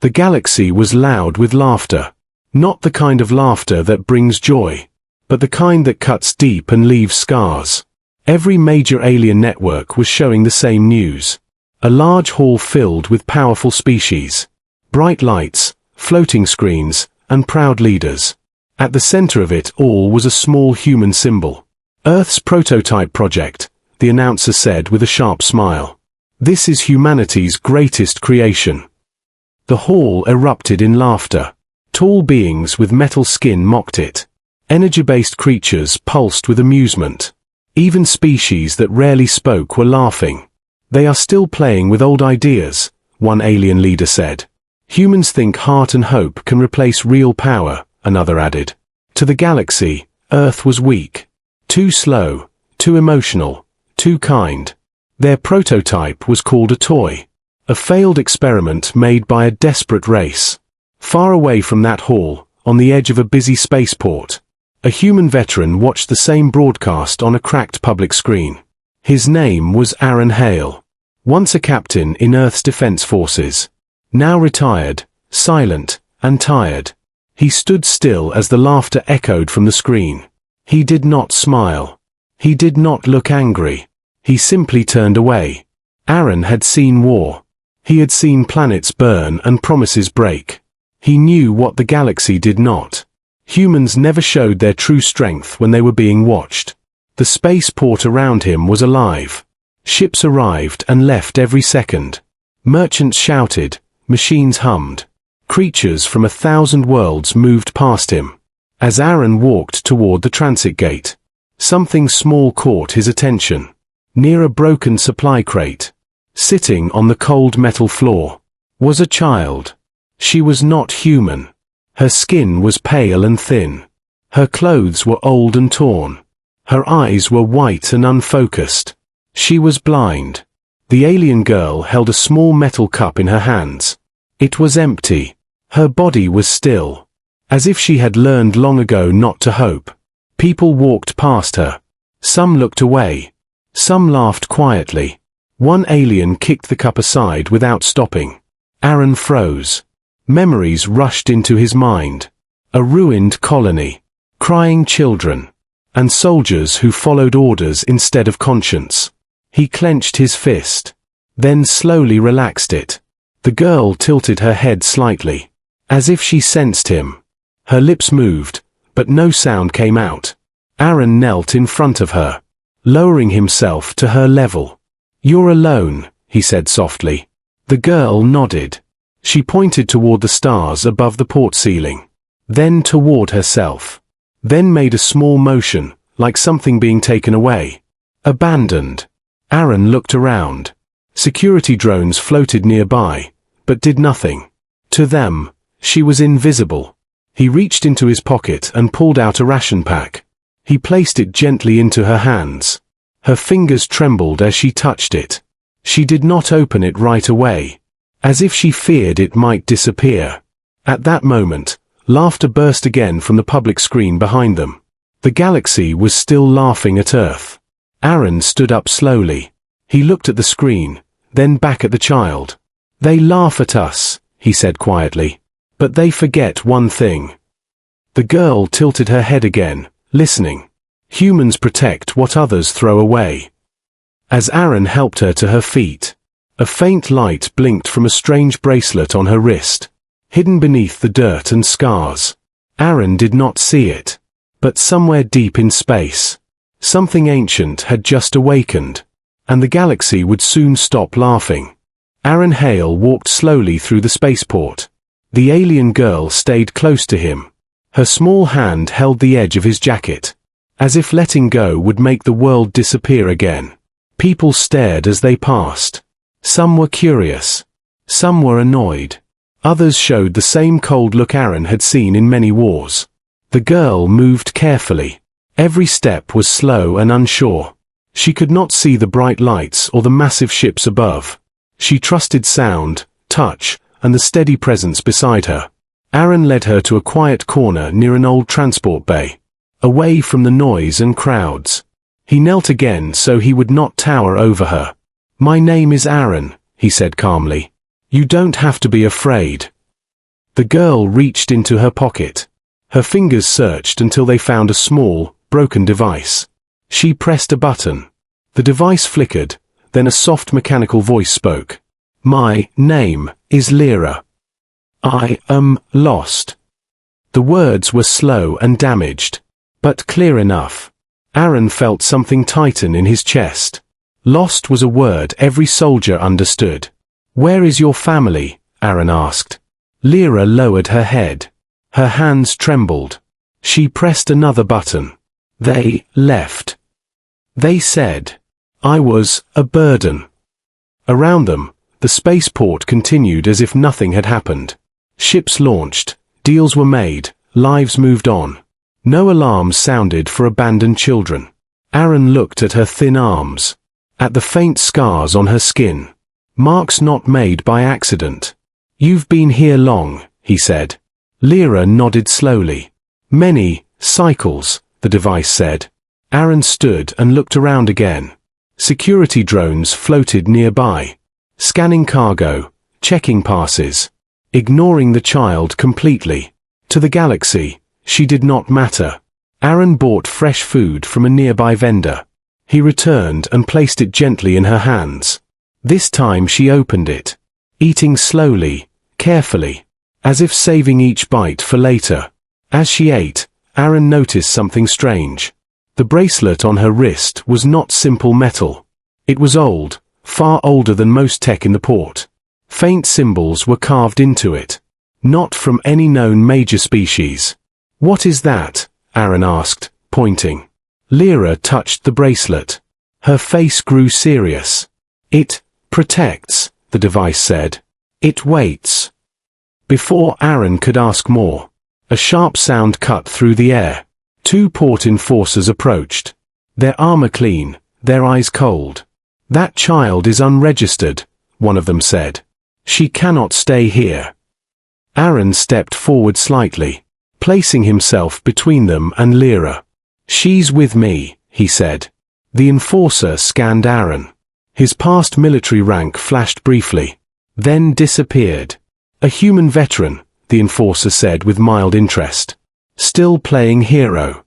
The galaxy was loud with laughter. Not the kind of laughter that brings joy, but the kind that cuts deep and leaves scars. Every major alien network was showing the same news. A large hall filled with powerful species. Bright lights, floating screens, and proud leaders. At the center of it all was a small human symbol. Earth's prototype project, the announcer said with a sharp smile. This is humanity's greatest creation. The hall erupted in laughter. Tall beings with metal skin mocked it. Energy-based creatures pulsed with amusement. Even species that rarely spoke were laughing. They are still playing with old ideas, one alien leader said. Humans think heart and hope can replace real power, another added. To the galaxy, Earth was weak. Too slow, too emotional, too kind. Their prototype was called a toy. A failed experiment made by a desperate race. Far away from that hall, on the edge of a busy spaceport, a human veteran watched the same broadcast on a cracked public screen. His name was Aaron Hale. Once a captain in Earth's Defense Forces. Now retired, silent, and tired. He stood still as the laughter echoed from the screen. He did not smile. He did not look angry. He simply turned away. Aaron had seen war. He had seen planets burn and promises break. He knew what the galaxy did not. Humans never showed their true strength when they were being watched. The spaceport around him was alive. Ships arrived and left every second. Merchants shouted, machines hummed. Creatures from 1,000 worlds moved past him. As Aaron walked toward the transit gate, something small caught his attention. Near a broken supply crate, sitting on the cold metal floor, was a child. She was not human. Her skin was pale and thin. Her clothes were old and torn. Her eyes were white and unfocused. She was blind. The alien girl held a small metal cup in her hands. It was empty. Her body was still. As if she had learned long ago not to hope. People walked past her. Some looked away. Some laughed quietly. One alien kicked the cup aside without stopping. Aaron froze. Memories rushed into his mind. A ruined colony. Crying children. And soldiers who followed orders instead of conscience. He clenched his fist. Then slowly relaxed it. The girl tilted her head slightly. As if she sensed him. Her lips moved, but no sound came out. Aaron knelt in front of her, lowering himself to her level. "You're alone," he said softly. The girl nodded. She pointed toward the stars above the port ceiling. Then toward herself. Then made a small motion, like something being taken away. Abandoned. Aaron looked around. Security drones floated nearby, but did nothing. To them, she was invisible. He reached into his pocket and pulled out a ration pack. He placed it gently into her hands. Her fingers trembled as she touched it. She did not open it right away, as if she feared it might disappear. At that moment, laughter burst again from the public screen behind them. The galaxy was still laughing at Earth. Aaron stood up slowly. He looked at the screen, then back at the child. "They laugh at us," he said quietly. "But they forget one thing." The girl tilted her head again, listening. Humans protect what others throw away. As Aaron helped her to her feet, a faint light blinked from a strange bracelet on her wrist, hidden beneath the dirt and scars. Aaron did not see it. But somewhere deep in space, something ancient had just awakened, and the galaxy would soon stop laughing. Aaron Hale walked slowly through the spaceport. The alien girl stayed close to him. Her small hand held the edge of his jacket, as if letting go would make the world disappear again. People stared as they passed. Some were curious. Some were annoyed. Others showed the same cold look Aaron had seen in many wars. The girl moved carefully. Every step was slow and unsure. She could not see the bright lights or the massive ships above. She trusted sound, touch, and the steady presence beside her. Aaron led her to a quiet corner near an old transport bay, away from the noise and crowds. He knelt again so he would not tower over her. "My name is Aaron," he said calmly. "You don't have to be afraid." The girl reached into her pocket. Her fingers searched until they found a small, broken device. She pressed a button. The device flickered, then a soft mechanical voice spoke. "My name is Lyra. I am lost." The words were slow and damaged, but clear enough. Aaron felt something tighten in his chest. Lost was a word every soldier understood. "Where is your family?" Aaron asked. Lyra lowered her head. Her hands trembled. She pressed another button. "They left. They said I was a burden." Around them, the spaceport continued as if nothing had happened. Ships launched, deals were made, lives moved on. No alarms sounded for abandoned children. Aaron looked at her thin arms, at the faint scars on her skin. Marks not made by accident. "You've been here long," he said. Lyra nodded slowly. "Many cycles," the device said. Aaron stood and looked around again. Security drones floated nearby, scanning cargo, checking passes, ignoring the child completely. To the galaxy, she did not matter. Aaron bought fresh food from a nearby vendor. He returned and placed it gently in her hands. This time she opened it, eating slowly, carefully, as if saving each bite for later. As she ate, Aaron noticed something strange. The bracelet on her wrist was not simple metal. It was old, far older than most tech in the port. Faint symbols were carved into it, not from any known major species. "What is that?" Aaron asked, pointing. Lyra touched the bracelet. Her face grew serious. "It protects," the device said. "It waits." Before Aaron could ask more, a sharp sound cut through the air. Two port enforcers approached. Their armor clean, their eyes cold. "That child is unregistered," one of them said. "She cannot stay here." Aaron stepped forward slightly, placing himself between them and Lyra. "She's with me," he said. The enforcer scanned Aaron. His past military rank flashed briefly, then disappeared. "A human veteran," the enforcer said with mild interest. "Still playing hero."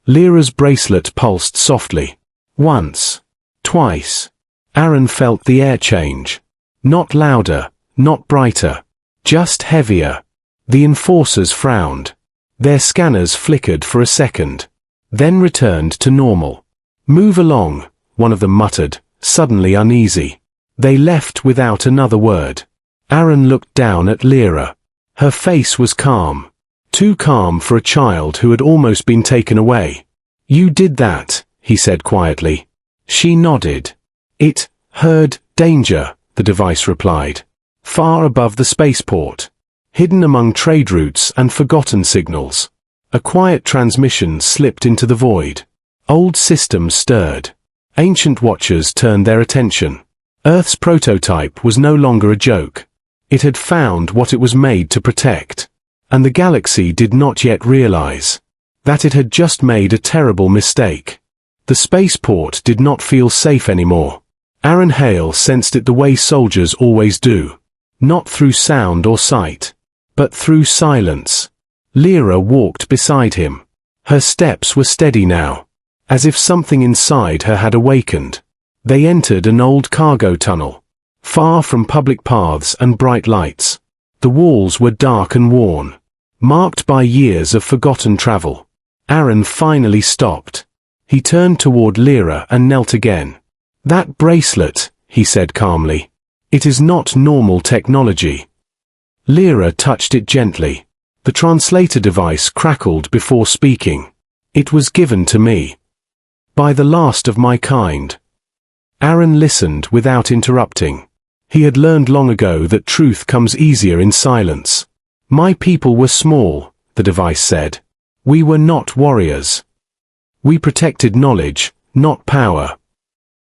Lyra's bracelet pulsed softly. Once. Twice. Aaron felt the air change. Not louder, not brighter. Just heavier. The enforcers frowned. Their scanners flickered for a second, then returned to normal. "Move along," one of them muttered, suddenly uneasy. They left without another word. Aaron looked down at Lyra. Her face was calm. Too calm for a child who had almost been taken away. "You did that," he said quietly. She nodded. "It heard danger," the device replied. Far above the spaceport, hidden among trade routes and forgotten signals, a quiet transmission slipped into the void. Old systems stirred. Ancient watchers turned their attention. Earth's prototype was no longer a joke. It had found what it was made to protect. And the galaxy did not yet realize that it had just made a terrible mistake. The spaceport did not feel safe anymore. Aaron Hale sensed it the way soldiers always do. Not through sound or sight, but through silence. Lyra walked beside him. Her steps were steady now, as if something inside her had awakened. They entered an old cargo tunnel, far from public paths and bright lights. The walls were dark and worn, marked by years of forgotten travel. Aaron finally stopped. He turned toward Lyra and knelt again. "That bracelet," he said calmly. "It is not normal technology." Lyra touched it gently. The translator device crackled before speaking. "It was given to me by the last of my kind." Aaron listened without interrupting. He had learned long ago that truth comes easier in silence. "My people were small," the device said. "We were not warriors. We protected knowledge, not power."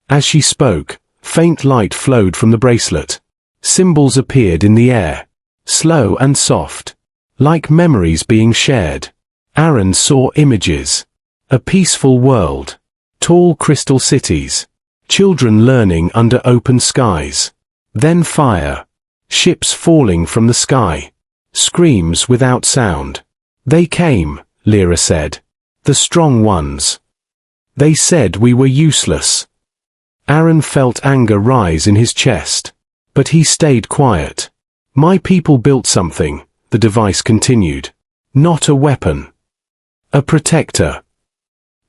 As she spoke, faint light flowed from the bracelet. Symbols appeared in the air, slow and soft, like memories being shared. Aaron saw images. A peaceful world. Tall crystal cities. Children learning under open skies. Then fire. Ships falling from the sky. Screams without sound. They came, Lyra said. The strong ones. They said we were useless. Aaron felt anger rise in his chest. But he stayed quiet. My people built something, the device continued. Not a weapon. A protector.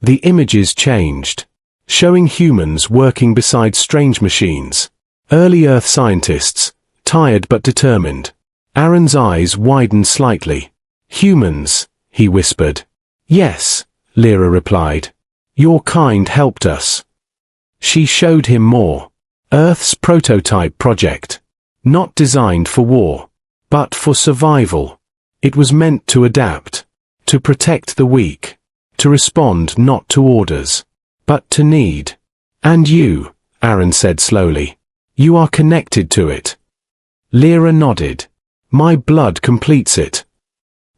The images changed, showing humans working beside strange machines. Early Earth scientists, tired but determined. Aaron's eyes widened slightly. Humans, he whispered. Yes, Lyra replied. Your kind helped us. She showed him more. Earth's prototype project. Not designed for war, but for survival. It was meant to adapt, to protect the weak, to respond not to orders, but to need. And you, Aaron said slowly. You are connected to it. Lyra nodded. My blood completes it.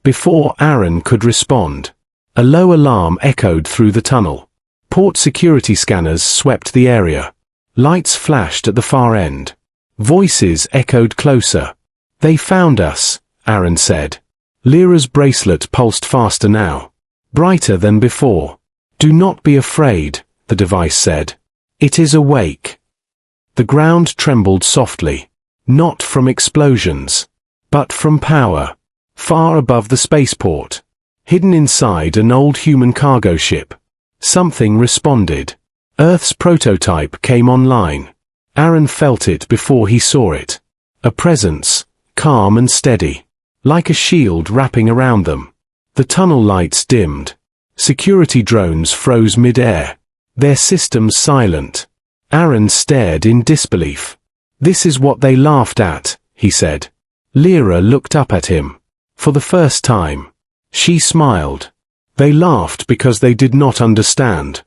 Before Aaron could respond, a low alarm echoed through the tunnel. Port security scanners swept the area. Lights flashed at the far end. Voices echoed closer. They found us, Aaron said. Lyra's bracelet pulsed faster now. Brighter than before. Do not be afraid, the device said. It is awake. The ground trembled softly. Not from explosions, but from power. Far above the spaceport. Hidden inside an old human cargo ship. Something responded. Earth's prototype came online. Aaron felt it before he saw it. A presence, calm and steady. Like a shield wrapping around them. The tunnel lights dimmed. Security drones froze mid-air. Their systems silent. Aaron stared in disbelief. This is what they laughed at, he said. Lyra looked up at him. For the first time. She smiled. They laughed because they did not understand.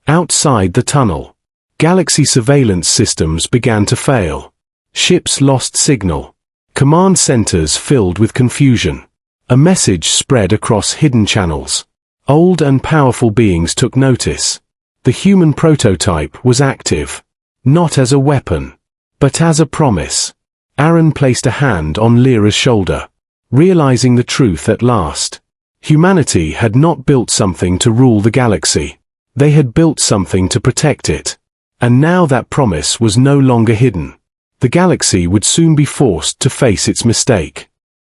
Outside the tunnel, galaxy surveillance systems began to fail. Ships lost signal. Command centers filled with confusion. A message spread across hidden channels. Old and powerful beings took notice. The human prototype was active. Not as a weapon, but as a promise. Aaron placed a hand on Lyra's shoulder, realizing the truth at last. Humanity had not built something to rule the galaxy. They had built something to protect it. And now that promise was no longer hidden. The galaxy would soon be forced to face its mistake.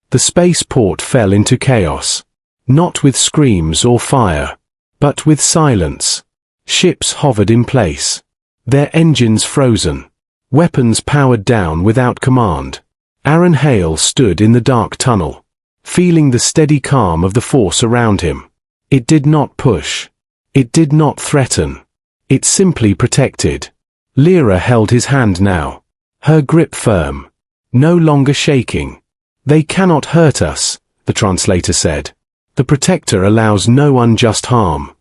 The spaceport fell into chaos. Not with screams or fire, but with silence. Ships hovered in place. Their engines frozen. Weapons powered down without command. Aaron Hale stood in the dark tunnel, feeling the steady calm of the force around him. It did not push. It did not threaten. It simply protected. Lyra held his hand now. Her grip firm. No longer shaking. They cannot hurt us, the translator said. The protector allows no unjust harm.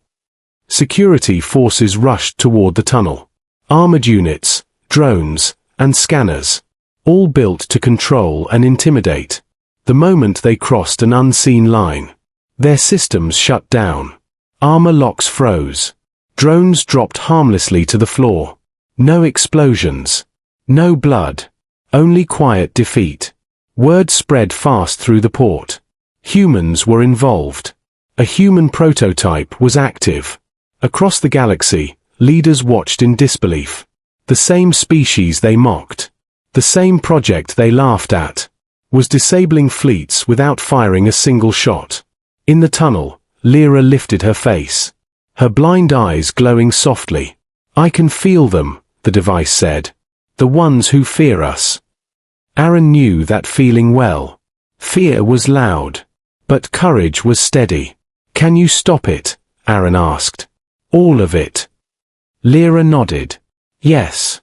Security forces rushed toward the tunnel. Armored units, drones, and scanners. All built to control and intimidate. The moment they crossed an unseen line, their systems shut down. Armor locks froze. Drones dropped harmlessly to the floor. No explosions. No blood. Only quiet defeat. Word spread fast through the port. Humans were involved. A human prototype was active. Across the galaxy, leaders watched in disbelief. The same species they mocked. The same project they laughed at. Was disabling fleets without firing a single shot. In the tunnel, Lyra lifted her face. Her blind eyes glowing softly. I can feel them, the device said. The ones who fear us. Aaron knew that feeling well. Fear was loud. But courage was steady. Can you stop it? Aaron asked. All of it. Lyra nodded. Yes.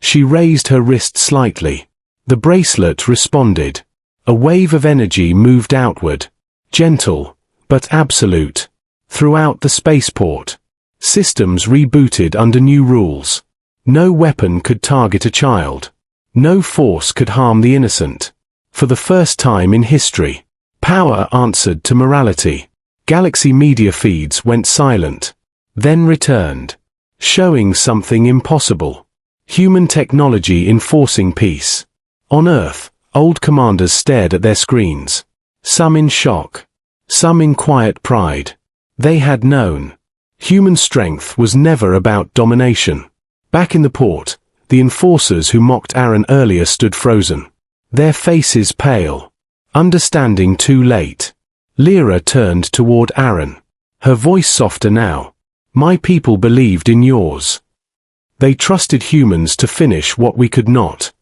She raised her wrist slightly. The bracelet responded. A wave of energy moved outward. Gentle, but absolute. Throughout the spaceport. Systems rebooted under new rules. No weapon could target a child. No force could harm the innocent. For the first time in history, power answered to morality. Galaxy media feeds went silent. Then returned. Showing something impossible. Human technology enforcing peace. On Earth, Old commanders stared at their screens. Some in shock. Some in quiet pride. They had known. Human strength was never about domination. Back in the port, the enforcers who mocked Aaron earlier stood frozen. Their faces pale. Understanding too late. Lyra turned toward Aaron. Her voice softer now. My people believed in yours. They trusted humans to finish what we could not.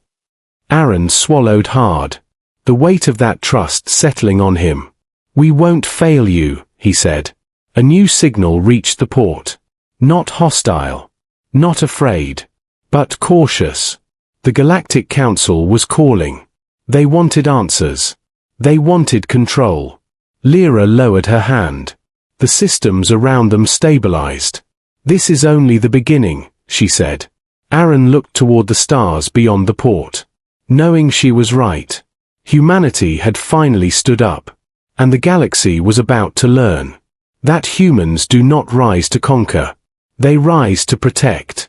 Aaron swallowed hard. The weight of that trust settling on him. We won't fail you, he said. A new signal reached the port. Not hostile. Not afraid. But cautious. The Galactic Council was calling. They wanted answers. They wanted control. Lyra lowered her hand. The systems around them stabilized. This is only the beginning, she said. Aaron looked toward the stars beyond the port. Knowing she was right. Humanity had finally stood up. And the galaxy was about to learn. That humans do not rise to conquer. They rise to protect.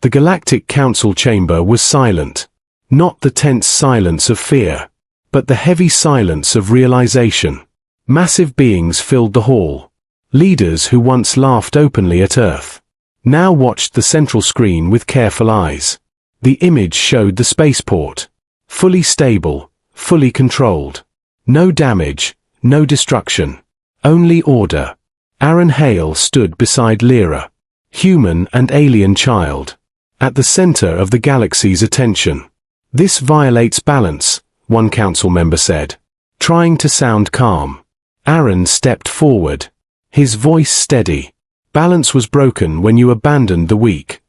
The Galactic Council chamber was silent. Not the tense silence of fear, but the heavy silence of realization. Massive beings filled the hall. Leaders who once laughed openly at Earth now watched the central screen with careful eyes. The image showed the spaceport. Fully stable, fully controlled. No damage, no destruction. Only order. Aaron Hale stood beside Lyra. Human and alien child. At the center of the galaxy's attention. This violates balance, one council member said. Trying to sound calm. Aaron stepped forward. His voice steady. Balance was broken when you abandoned the weak.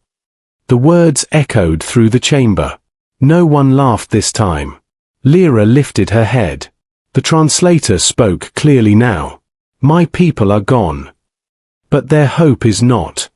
The words echoed through the chamber. No one laughed this time. Lyra lifted her head. The translator spoke clearly now. My people are gone. But their hope is not.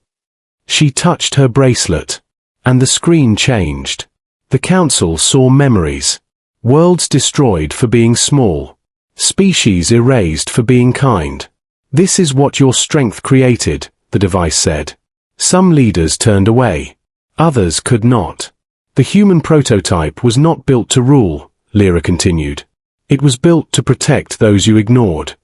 She touched her bracelet. And the screen changed. The council saw memories. Worlds destroyed for being small. Species erased for being kind. This is what your strength created, the device said. Some leaders turned away. Others could not. The human prototype was not built to rule, Lyra continued. It was built to protect those you ignored.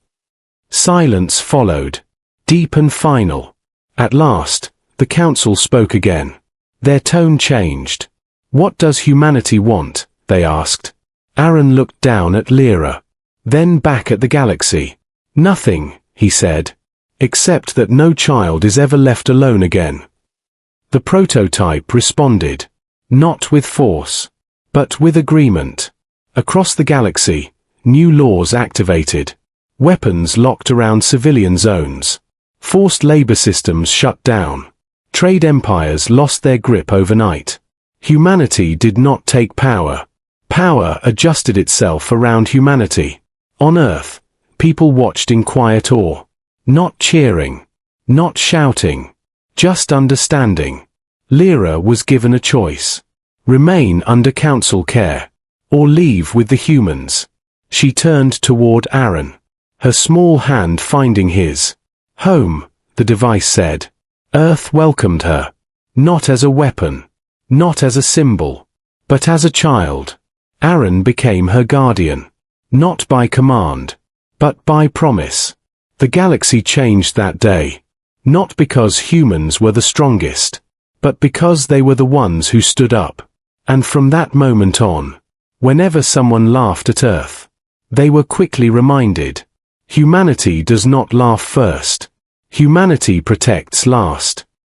Silence followed. Deep and final. At last, the council spoke again. Their tone changed. What does humanity want? They asked. Aaron looked down at Lyra. Then back at the galaxy. Nothing, he said. Except that no child is ever left alone again. The prototype responded. Not with force. But with agreement. Across the galaxy, new laws activated. Weapons locked around civilian zones. Forced labor systems shut down. Trade empires lost their grip overnight. Humanity did not take power. Power adjusted itself around humanity. On Earth, people watched in quiet awe. Not cheering. Not shouting. Just understanding. Lyra was given a choice. Remain under council care. Or leave with the humans. She turned toward Aaron. Her small hand finding his. Home, the device said. Earth welcomed her. Not as a weapon. Not as a symbol. But as a child. Aaron became her guardian. Not by command. But by promise. The galaxy changed that day. Not because humans were the strongest. But because they were the ones who stood up. And from that moment on, whenever someone laughed at Earth, they were quickly reminded. Humanity does not laugh first. Humanity protects last.